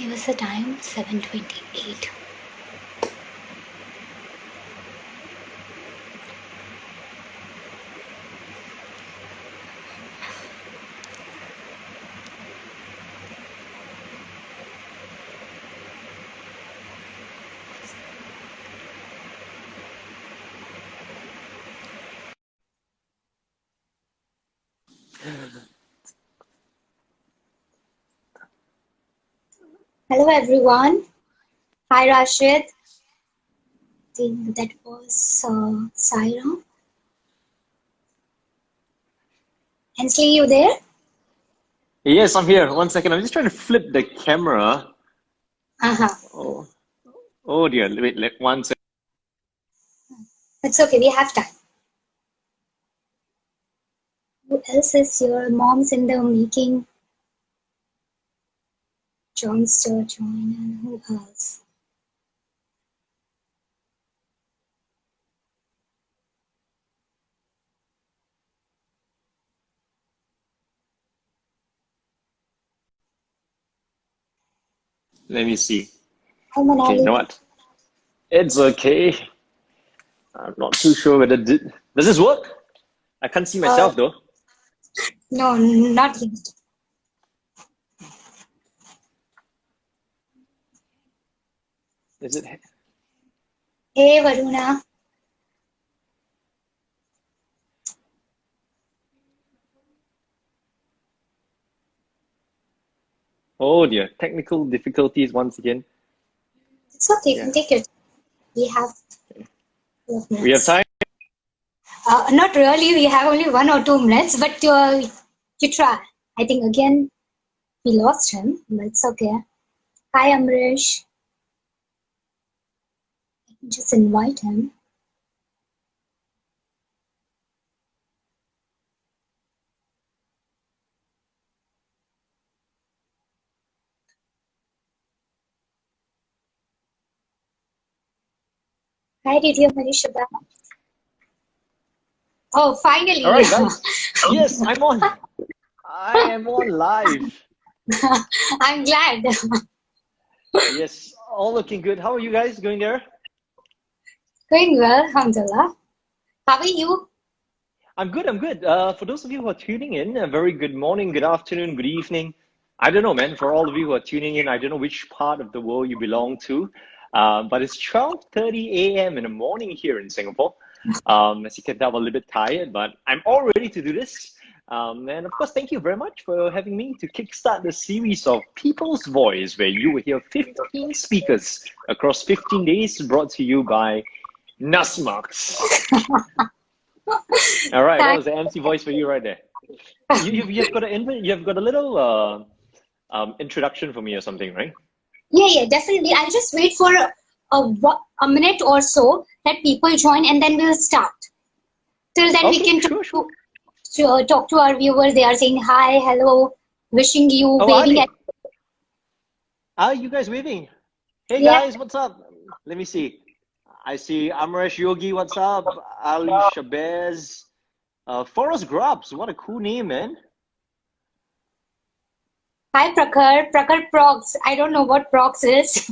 Give us the time, 7:28. Hello everyone. Hi Rashid. I think that was Saira. Ainsley, you there? Yes, I'm here. One second. I'm just trying to flip the camera. Uh-huh. Oh, oh dear. Wait, one second. It's okay, we have time. Who else is here? Mom's in the making. Chong's still joining. Who else? Let me see. Hi Okay, you Manali. know what? It's okay. I'm not too sure whether does this work? I can't see Uh, myself though. no, not yet. Is it? Hey Varuna. Oh dear. Technical difficulties once again. It's okay, you Yeah. can take it. We have 12 We have minutes. time. Not really, we have only 1 or 2 minutes, but you try. I think again we lost him, but it's okay. Hi Amrish. Just invite him. Hi Didi Amrish. Oh, All finally. right, guys. Yes, I'm on. I am on live. I'm glad. Yes, all looking good. How are you guys going there? Going well, alhamdulillah. How are you? I'm good. I'm good. For those of you who are tuning in, a very good morning, good afternoon, good evening. I don't know, man. For all of you who are tuning in, I don't know which part of the world you belong to, but it's 12:30 a.m. in the morning here in Singapore. As you can tell, I'm a little bit tired, but I'm all ready to do this. And of course, thank you very much for having me to kickstart the series of People's Voice, where you will hear 15 speakers across 15 days, brought to you by Nusmarks. All right, that Thank- was the MC voice for you right there. You've got you've got a little introduction for me or something, right? Yeah, definitely. I'll just wait for a minute or so that people join and then we'll start. Till then, we Okay, can sure, sure. talk to our viewers. They are saying hi, hello, wishing you, Oh, are waving at. they? Are you guys waving? Hey Yeah, guys, what's up? Let me see. I see Amresh Yogi, what's up? Ali Shabazz, Forrest Grubbs, what a cool name, man. hi Prakhar, Prakhar Prox. I don't know what Prox is.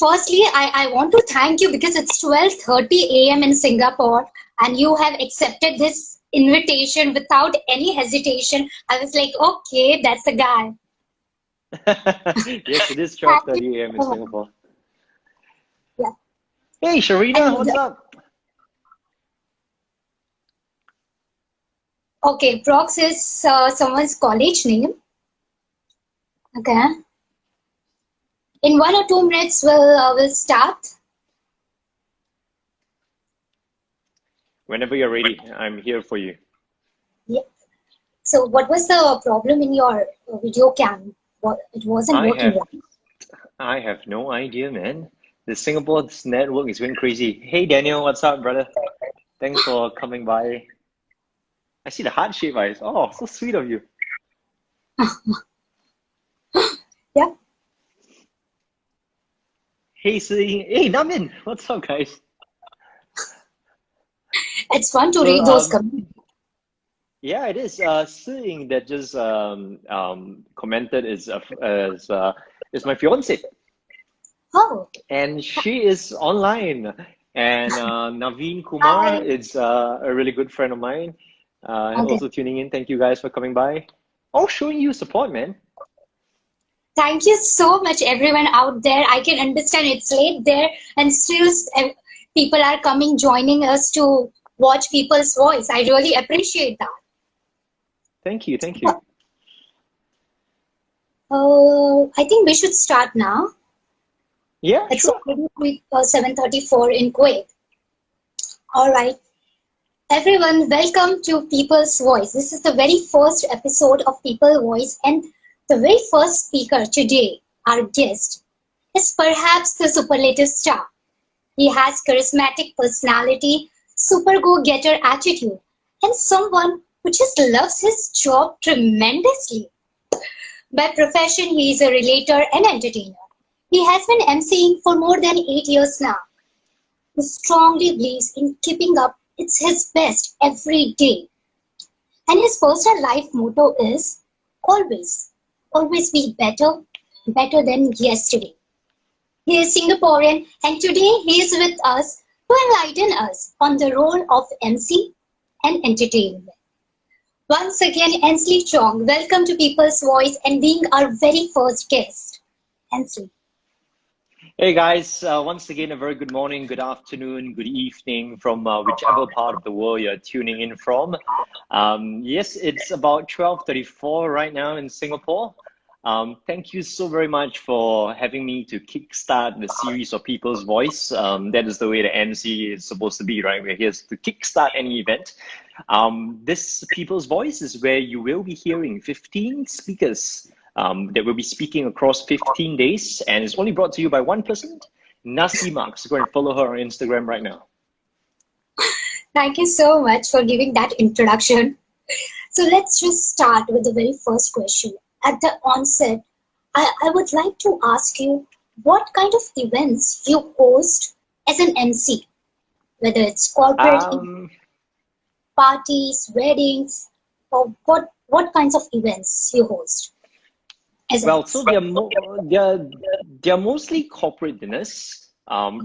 Firstly, I want to thank you because it's 12:30 a.m. in Singapore and you have accepted this invitation without any hesitation. I was like, okay, that's the guy. Yes, it is Thank you 12:30 a.m. in so much. Singapore. Yeah. Hey, Sharina, And what's up? okay, Prox is someone's college name. Okay. In 1 or 2 minutes, we'll start. Whenever you're ready, I'm here for you. Yeah. So, what was the problem in your video cam? It wasn't I working have right. I have no idea, man. The Singapore's network is going crazy. Hey, Daniel, what's up, brother? Thanks for coming by. I see the heart-shaped eyes. Oh, so sweet of you. Yeah. Hey, Sing. Hey, Namin. What's up, guys? It's fun to So, read those comments. Yeah, it is. Seeing that just commented is my fiance, Oh, and she is online. And Naveen Kumar hi. is a really good friend of mine, Okay. also tuning in. Thank you guys for coming by. All showing you support, man. Thank you so much, everyone out there. I can understand it's late there, and still people are coming, joining us to watch people's voice. I really appreciate that. Thank you, thank you. I think we should start now. Yeah, It's sure. already 7:34 in Kuwait. All right. Everyone, welcome to People's Voice. This is the very first episode of People's Voice, and the very first speaker today, our guest, is perhaps the superlative star. He has charismatic personality, super go-getter attitude, and someone who just loves his job tremendously. By profession, he is a relator and entertainer. He has been emceeing for more than 8 years now. He strongly believes in keeping up it's his best every day. And his personal life motto is always, always be better, better than yesterday. He is Singaporean and today he is with us to enlighten us on the role of MC and entertainment. Once again, Ainsley Chong, welcome to People's Voice and being our very first guest. Ainsley. Hey guys, once again, a very good morning, good afternoon, good evening from whichever part of the world you're tuning in from. Yes, it's about 12:34 right now in Singapore. Thank you so very much for having me to kickstart the series of People's Voice. That is the way the MC is supposed to be, right? We're here to kickstart any event. This People's Voice is where you will be hearing 15 speakers that will be speaking across 15 days, and it's only brought to you by one person, Nasi Marks. Go and follow her on Instagram right now. Thank you so much for giving that introduction. So let's just start with the very first question. At the onset, I would like to ask you what kind of events you host as an MC, whether it's corporate Um, parties, weddings, or what kinds of events you host as an well, MC. so they're mostly corporate dinners,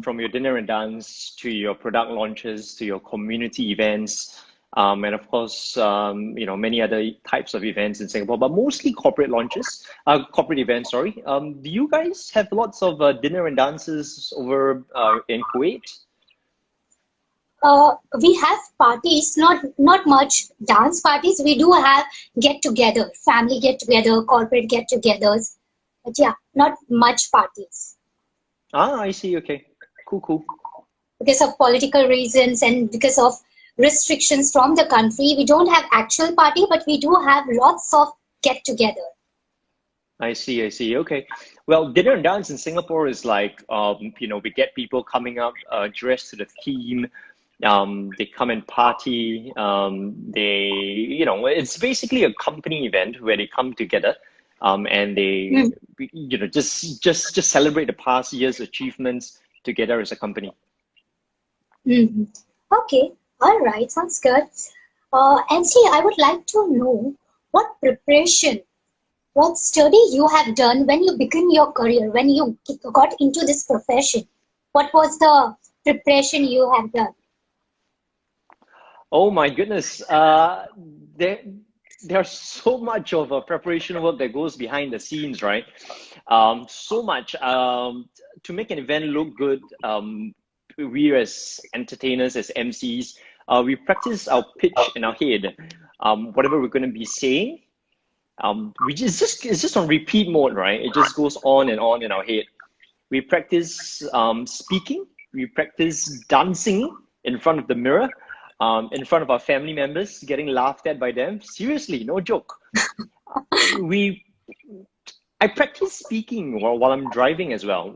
from your dinner and dance to your product launches to your community events, and of course, many other types of events in Singapore, but mostly corporate events. Sorry. Do you guys have lots of dinner and dances over in Kuwait? We have parties, not much dance parties. We do have get together, family get together, corporate get togethers, but yeah, not much parties Ah, I see. Okay. Cool, cool. because of political reasons and because of restrictions from the country. We don't have actual party, but we do have lots of get together. I see, I see. Okay. Well, dinner and dance in Singapore is like, we get people coming up dressed to the theme. They come and party. It's basically a company event where they come together, and they, Mm, just celebrate the past year's achievements together as a company. mhm. Okay, all right, sounds good. And see, I would like to know what preparation, what study you have done when you begin your career, when you got into this profession. What was the preparation you have done? Oh my goodness. There, there's so much of a preparation work that goes behind the scenes, right? So much. To make an event look good, we as entertainers, as MCs, we practice our pitch in our head. Whatever we're going to be saying, it's just on repeat mode, right? It just goes on and on in our head. We practice speaking. We practice dancing in front of the mirror, in front of our family members, getting laughed at by them. Seriously, no joke. We I practice speaking while I'm driving as well.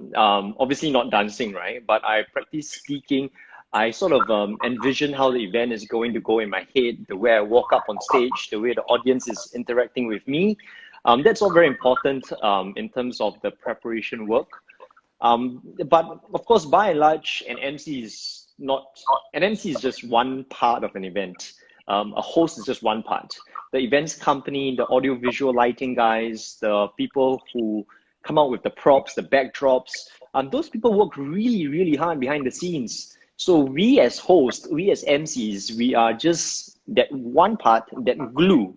Obviously not dancing, right? But I practice speaking. I sort of envision how the event is going to go in my head, the way I walk up on stage, the way the audience is interacting with me. That's all very important in terms of the preparation work. But of course, by and large, an MC is not an MC is just one part of an event. A host is just one part. The events company, the audio visual lighting guys, the people who come out with the props, the backdrops, those people work really, really hard behind the scenes. So we as hosts, we as MCs, we are just that one part, that glue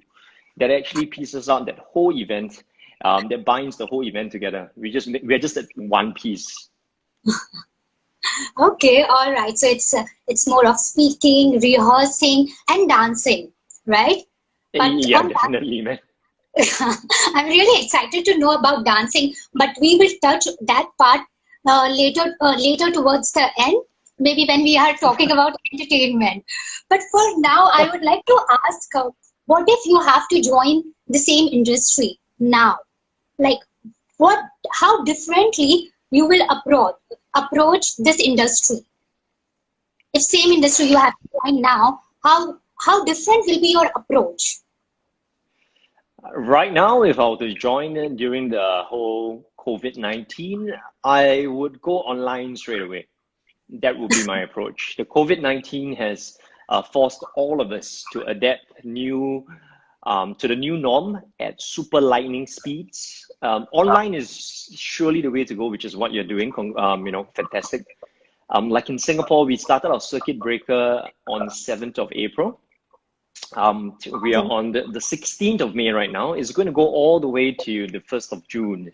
that actually pieces out that whole event, that binds the whole event together. We're just that one piece. Okay, all right. So it's more of speaking, rehearsing, and dancing, right? But Yeah, on definitely, man. I'm really excited to know about dancing, but we will touch that part later towards the end, maybe when we are talking about entertainment. But for now, I would like to ask, what if you have to join the same industry now? Like, how differently you will approach this industry? If same industry you have to join now, how different will be your approach? Right now, if I were to join in during the whole COVID-19, I would go online straight away. That would be my approach. The COVID-19 has forced all of us to adapt to the new norm at super lightning speeds. Online is surely the way to go, which is what you're doing. Fantastic. Like in Singapore, we started our circuit breaker on 7th of April. We are on the 16th of May right now. It's going to go all the way to the 1st of June.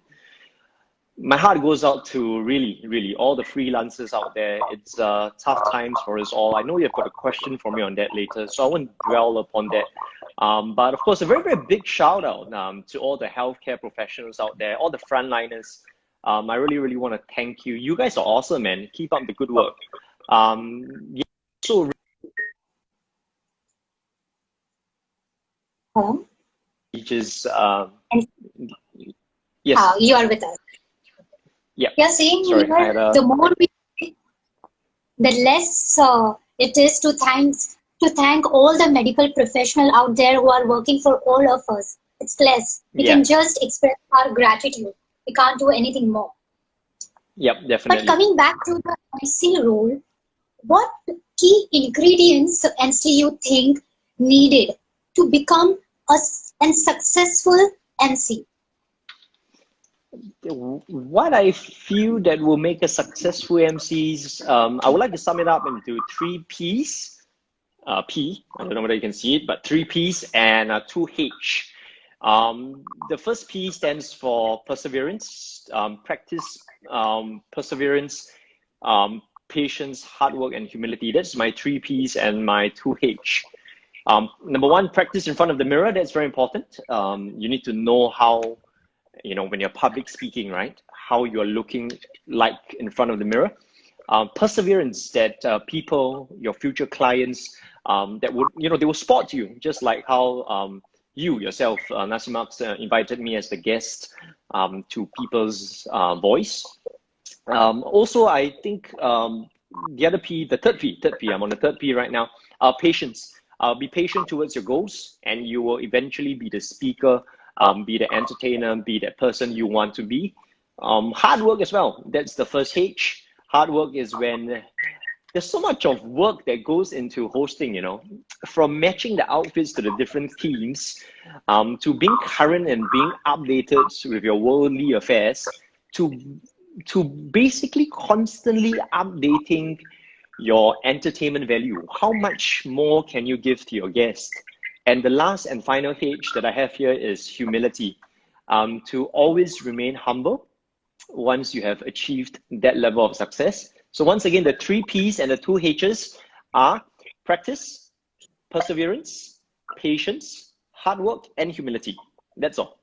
My heart goes out to really, really all the freelancers out there. It's tough times for us all. I know you've got a question for me on that later, so I won't dwell upon that. But of course, a very, very big shout out to all the healthcare professionals out there, all the frontliners. I really, really want to thank you. You guys are awesome, man. Keep up the good work. Yeah, so Home? just And yes, you are with us. yeah. You're saying Sorry, I here, had a the more we, the less it is to thank all the medical professional out there who are working for all of us. It's less. We yeah, can just express our gratitude. We can't do anything more. yep, But definitely. coming back to the MC role, what key ingredients Ainsley you think needed to become a successful MC? What I feel that will make a successful MCs, I would like to sum it up into three P's. I don't know whether you can see it, but three P's and two H. The first P stands for perseverance, practice, perseverance, patience, hard work, and humility. That's my three P's and my two H. Number one, practice in front of the mirror. That's very important. You need to know how, when you're public speaking, right? How you're looking like in front of the mirror. Perseverance that people, your future clients, that would, they will spot you, just like how you yourself, Nasimax, invited me as the guest to People's Voice. Also, I think the other P, the third P, I'm on the third P right now, patience. Be patient towards your goals, and you will eventually be the speaker, be the entertainer, be that person you want to be. Hard work as well. That's the first H. Hard work is when there's so much of work that goes into hosting, from matching the outfits to the different themes, to being current and being updated with your worldly affairs, to basically constantly updating your entertainment value. How much more can you give to your guest? And the last and final H that I have here is humility. To always remain humble once you have achieved that level of success. So once again, the three P's and the two H's are practice, perseverance, patience, hard work, and humility. That's all.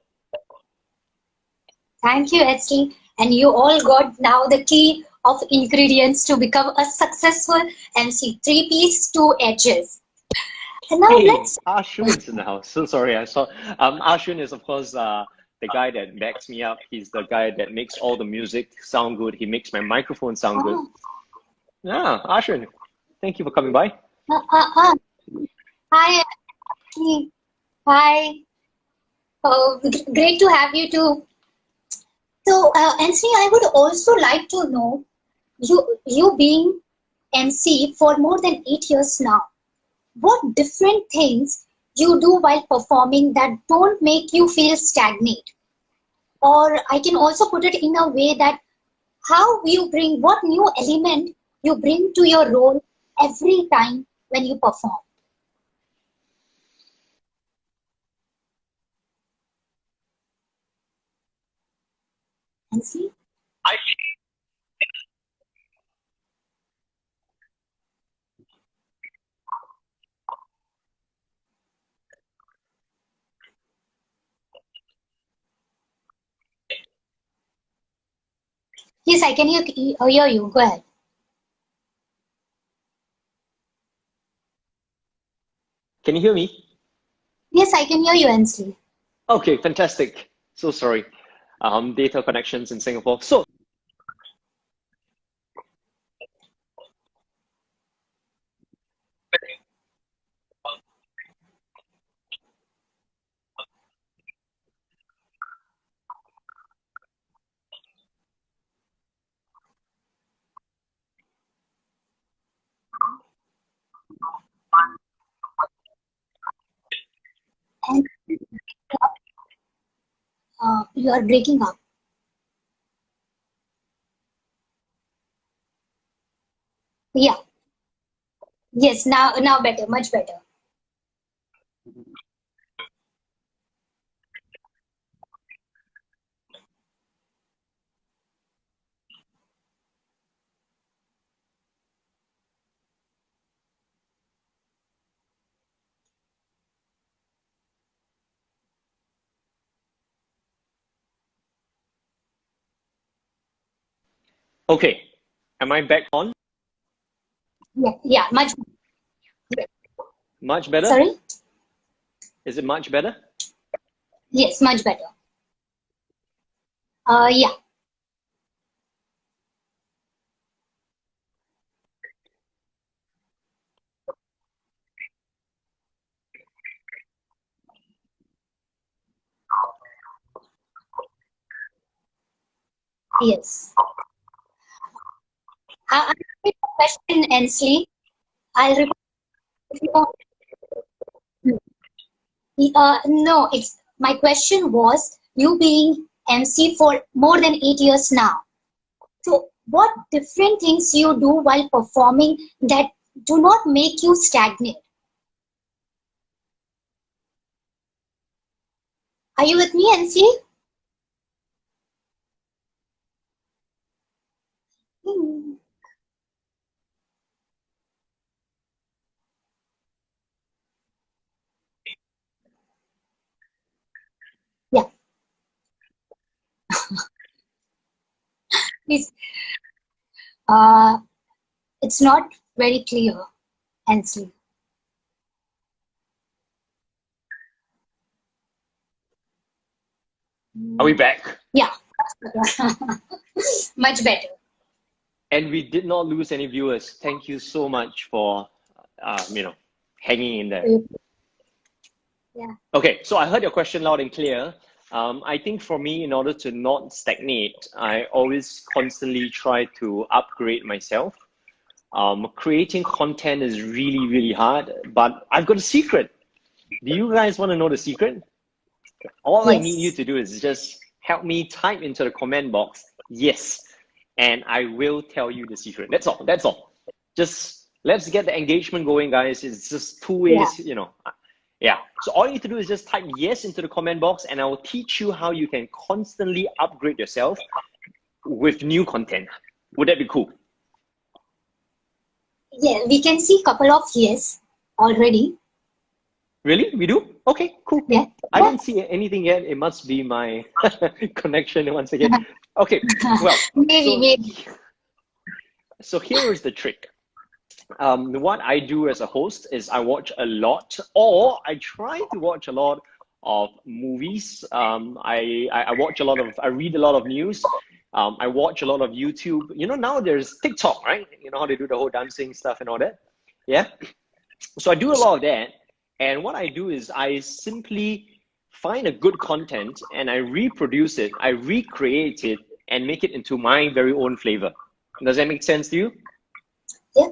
Thank you, Ainsley. And you all got now the key of ingredients to become a successful MC. Three P's, two H's. And now Hey, let's. Ashwin's in the house. So sorry, I saw. Ashwin is, of course, the guy that backs me up. He's the guy that makes all the music sound good. He makes my microphone sound good. Oh, Yeah, Ashwin, thank you for coming by. uh, uh, uh. Hi, Ainsley. Hi. Oh, great to have you too. So, Ainsley, I would also like to know you being MC for more than 8 years now. what different things you do while performing that don't make you feel stagnant? Or I can also put it in a way that how you bring, what new element you bring to your role every time when you perform. And see? Yes, I can hear you. Go ahead. Can you hear me? Yes, I can hear you, Ainsley. Okay, fantastic. So sorry. Data connections in Singapore. So, And you are breaking up. Yeah. Yes, now better, much better. okay. Am I back on? Yeah, yeah, much. Yeah. Much better? Sorry? Is it much better? Yes, much better. Yeah. Yes. I'll repeat the question, Ainsley. I'll repeat if you want. No, it's my question was you being MC for more than 8 years now. So, what different things you do while performing that do not make you stagnate? Are you with me, Ainsley? Hmm. Yeah, please. Uh, it's not very clear, Ainsley. Are we back? Yeah, much better. And we did not lose any viewers. Thank you so much for, hanging in there. Yeah. Okay, so I heard your question loud and clear. I think for me, in order to not stagnate, I always constantly try to upgrade myself. Creating content is really, really hard, but I've got a secret. Do you guys want to know the secret? All I need you Yes. to do is just help me type into the comment box, yes, and I will tell you the secret. That's all. That's all. Just let's get the engagement going, guys. It's just two Yeah. ways, Yeah. So all you need to do is just type yes into the comment box, and I will teach you how you can constantly upgrade yourself with new content. Would that be cool? Yeah, we can see couple of yes already. Really? We do? Okay, cool. Yeah. I Yeah. don't see anything yet. It must be my connection once again. Okay, well, Maybe, so maybe. so here is the trick. What I do as a host is I watch a lot, or I try to watch a lot of movies. I watch a lot of, I read a lot of news. I watch a lot of YouTube. Now there's TikTok, right? You know how they do the whole dancing stuff and all that. Yeah. So I do a lot of that. And what I do is I simply find a good content and I reproduce it, I recreate it, and make it into my very own flavor. Does that make sense to you? Yeah.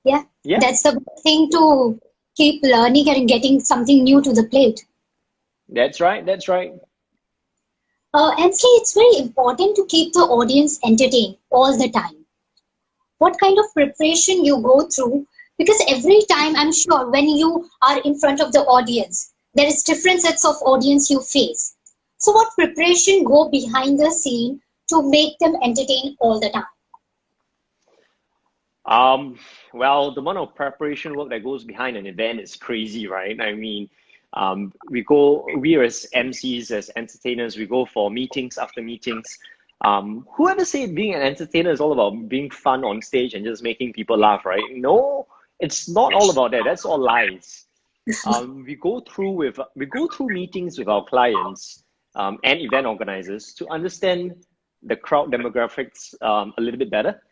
Yeah. Yeah? That's the good thing to. keep learning and getting something new to the plate. That's right. That's right. Ainsley, it's very important to keep the audience entertained all the time. What kind of preparation you go through? Because every time, I'm sure, when you are in front of the audience, there is different sets of audience you face. So what preparation go behind the scene to make them entertained all the time? Um, well, the amount of preparation work that goes behind an event is crazy, right? I mean, we as MCs, as entertainers, we go for meetings after meetings. Whoever said being an entertainer is all about being fun on stage and just making people laugh, right? No, it's not all about that. That's all lies. We go through meetings with our clients and event organizers to understand the crowd demographics a little bit better,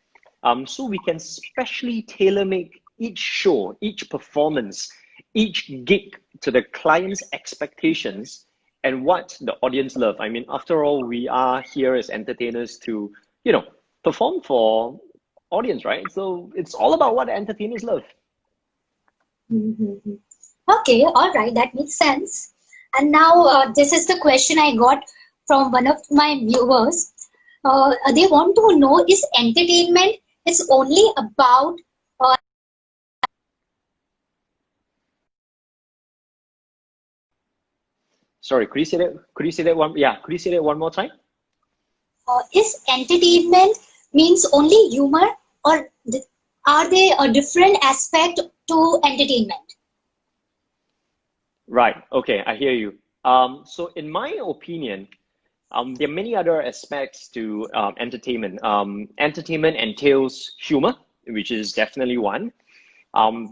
so we can specially tailor make each show, each performance, each gig to the client's expectations and what the audience love. I mean, after all, we are here as entertainers to, you know, perform for audience, right? So it's all about what the entertainers love. Mhm. Okay, all right, that makes sense. And now, this is the question I got from one of my viewers. They want to know, is entertainment is only about Sorry, could you say that? Could you say that one? Yeah, could you say that one more time? is entertainment means only humor, or are there a different aspect to entertainment? Right. Okay, I hear you. So in my opinion, there are many other aspects to entertainment. Entertainment entails humor, which is definitely one.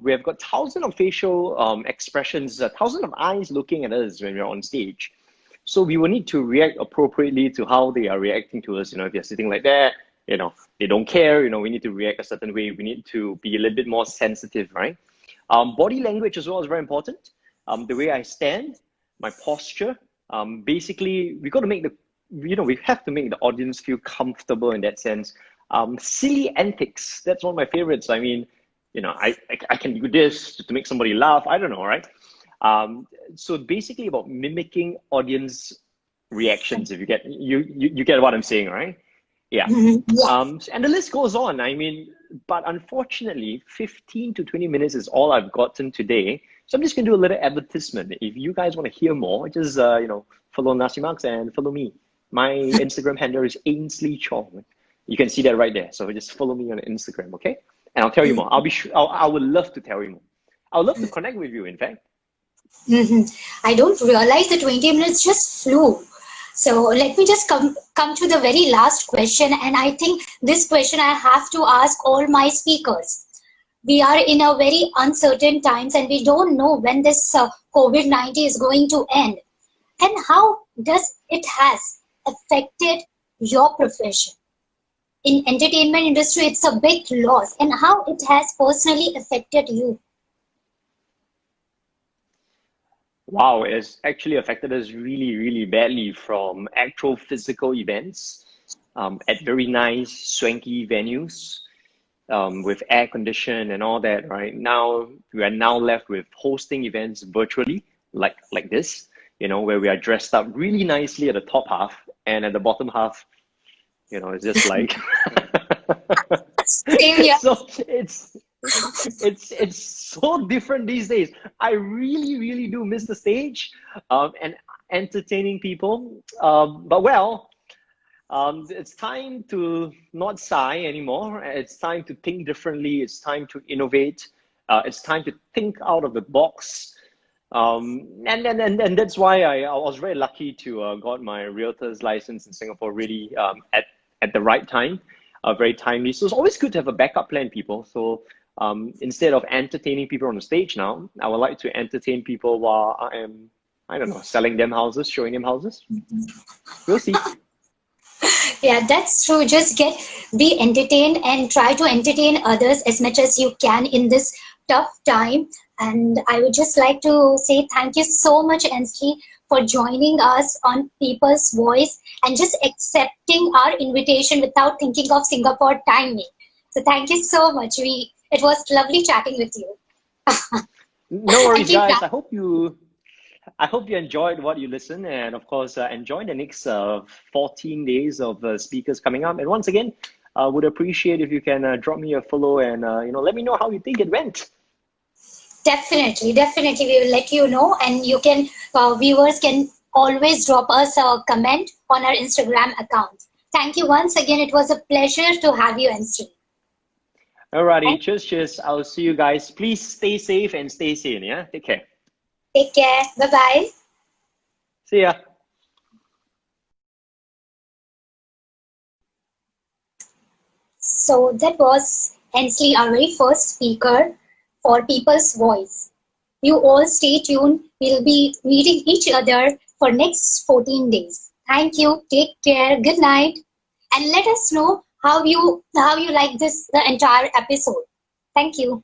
We have got thousands of facial expressions, thousands of eyes looking at us when we're on stage. So we will need to react appropriately to how they are reacting to us. You know, if they're sitting like that, you know, they don't care. You know, we need to react a certain way. We need to be a little bit more sensitive, right? Body language as well is very important. The way I stand, my posture. Basically, we got to make we have to make the audience feel comfortable in that sense. Silly antics, that's one of my favorites. I mean, I can do this to make somebody laugh. I don't know, right? So basically about mimicking audience reactions, if you get what I'm saying, right? Yeah. Mhm. Yeah. And the list goes on. I mean, but unfortunately, 15 to 20 minutes is all I've gotten today. So I'm just gonna do a little advertisement. If you guys want to hear more, just follow Nasimax and follow me. My Instagram handle is Ainsley Chong. You can see that right there. So just follow me on Instagram, okay? And I'll tell you more. I would love to tell you more. I would love to connect with you, in fact. Mhm. I don't realize the 20 minutes just flew. So let me just come to the very last question, and I think this question I have to ask all my speakers. We are in a very uncertain times, and we don't know when this COVID-19 is going to end, and how does it has affected your profession. In entertainment industry, it's a big loss, and how it has personally affected you. Wow, it's actually affected us really, really badly from actual physical events at very nice, swanky venues with air condition and all that. Right now, we are now left with hosting events virtually, like this, where we are dressed up really nicely at the top half, and at the bottom half, it's just like Same here. so it's so different these days. I really, really do miss the stage and entertaining people. But well, it's time to not sigh anymore. It's time to think differently. It's time to innovate. It's time to think out of the box. And that's why I was very lucky to got my realtor's license in Singapore really at the right time, very timely. So it's always good to have a backup plan, people. So instead of entertaining people on the stage now, I would like to entertain people while I don't know, selling them houses, showing them houses. We'll see. Yeah, that's true. Just be entertained and try to entertain others as much as you can in this tough time. And I would just like to say thank you so much, Ansley, for joining us on People's Voice and just accepting our invitation without thinking of Singapore timing. So thank you so much. It was lovely chatting with you. No and worries, keep guys. practicing. I hope you enjoyed what you listened, and of course, enjoy the next 14 days of speakers coming up. And once again, would appreciate if you can drop me a follow and let me know how you think it went. Definitely, definitely, we will let you know, and you can, viewers can always drop us a comment on our Instagram account. Thank you once again. It was a pleasure to have you, Ainsley. Alrighty, And cheers, cheers. I'll see you guys. Please stay safe and stay sane. Yeah, take care. take care. Bye bye. See ya. So that was Ainsley, our very first speaker for People's Voice. You all stay tuned. We'll be meeting each other for next 14 days. Thank you. Take care. Good night. And let us know how you like this the entire episode. Thank you.